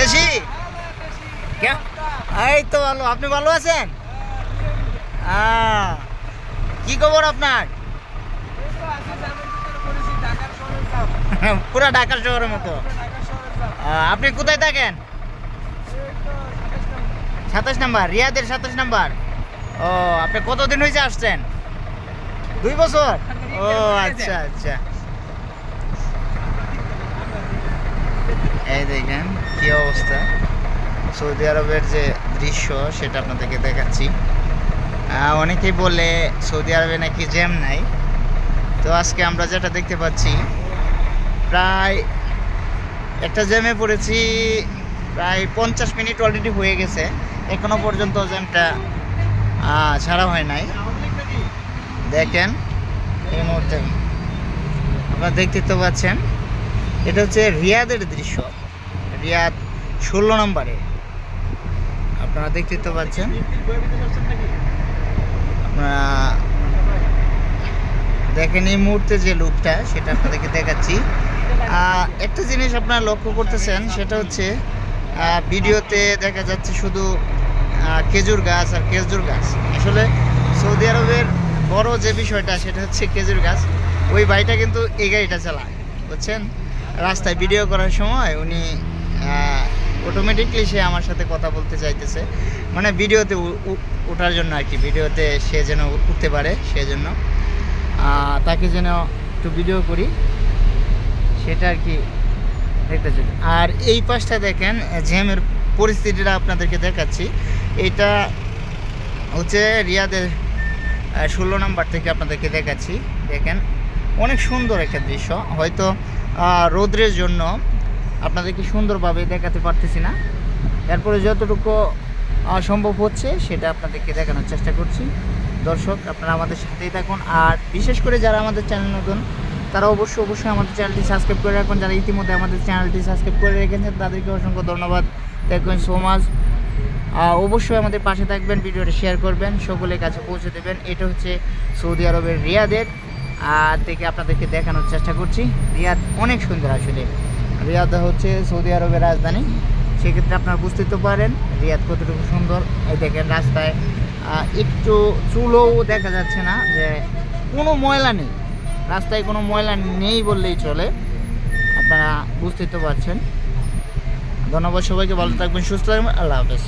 দেশি এই তো ভালো। আপনি ভালো আছেন? কি খবর আপনার? পুরা ঢাকার শহরের মতো। আপনি কোথায় থাকেন? 27 নাম্বার, রিয়াদের 27 নাম্বার। ও, আপনি কতদিন হয়েছে আসছেন? 2 বছর। ও আচ্ছা আচ্ছা। এই দেখেন কি অবস্থা, সৌদি আরবের যে দৃশ্য সেটা আপনাদেরকে দেখাচ্ছি। অনেকেই বলে সৌদি আরবে নাকি জ্যাম নাই, তো আজকে আমরা যেটা দেখতে পাচ্ছি প্রায় একটা জ্যামে পড়েছি। প্রায় 50 মিনিট অলরেডি হয়ে গেছে, এখনো পর্যন্ত জ্যামটা ছাড়া হয় নাই। দেখেন এই মুহূর্তে আপনারা দেখতে তো পাচ্ছেন, এটা হচ্ছে রিয়াদের দৃশ্য। রিয়াদ 16 নম্বরে আপনারা দেখতে তো পাচ্ছেন। আপনারা দেখেন এই মুহূর্তে যে লুকটা সেটা আপনাদেরকে দেখাচ্ছি। একটা জিনিস আপনারা লক্ষ্য করতেছেন, সেটা হচ্ছে ভিডিওতে দেখা যাচ্ছে শুধু খেজুর গাছ আর খেজুর গাছ। আসলে সৌদি আরবের বড় যে বিষয়টা সেটা হচ্ছে খেজুর গাছ। ওই ভাইটা কিন্তু এই গাড়িটা চালায়, বুঝছেন। রাস্তায় ভিডিও করার সময় উনি অটোমেটিকলি সে আমার সাথে কথা বলতে চাইতেছে, মানে ভিডিওতে ওঠার জন্য আর কি, ভিডিওতে সে যেন উঠতে পারে সেজন্য তাকে যেন একটু ভিডিও করি সেটা আর কি দেখতেছি। আর এই পাশটা দেখেন জ্যামের পরিস্থিতিটা আপনাদেরকে দেখাচ্ছি। এটা হচ্ছে রিয়াদের 16 নম্বর থেকে আপনাদেরকে দেখাচ্ছি। দেখেন অনেক সুন্দর একটা দৃশ্য, হয়তো রৌদ্রের জন্য আপনাদেরকে সুন্দরভাবে দেখাতে পারতেছি না, এরপরে যতটুকু সম্ভব হচ্ছে সেটা আপনাদেরকে দেখানোর চেষ্টা করছি। দর্শক আপনারা আমাদের সাথেই থাকুন, আর বিশেষ করে যারা আমাদের চ্যানেল নতুন তারা অবশ্যই আমাদের চ্যানেলটি সাবস্ক্রাইব করে রাখুন। যারা ইতিমধ্যে আমাদের চ্যানেলটি সাবস্ক্রাইব করে রেখেছেন তাদেরকে অসংখ্য ধন্যবাদ। Thank you so much. অবশ্যই আমাদের পাশে থাকবেন, ভিডিওটা শেয়ার করবেন, সকলের কাছে পৌঁছে দেবেন। এটা হচ্ছে সৌদি আরবের রিয়াদের থেকে আপনাদেরকে দেখানোর চেষ্টা করছি। রিয়াদ অনেক সুন্দর, আসলে রিয়াদ হচ্ছে সৌদি আরবের রাজধানী, সেক্ষেত্রে আপনারা বুঝতে তো পারেন রিয়াদ কতটুকু সুন্দর। এই দেখেন রাস্তায় একটু চুলও দেখা যাচ্ছে না, যে কোনো ময়লা নেই, রাস্তায় কোনো ময়লা নেই বললেই চলে, আপনারা বুঝতে তো পারছেন। ধন্যবাদ সবাইকে, ভালো থাকবেন, সুস্থ থাকবেন, আল্লাহ হাফেজ।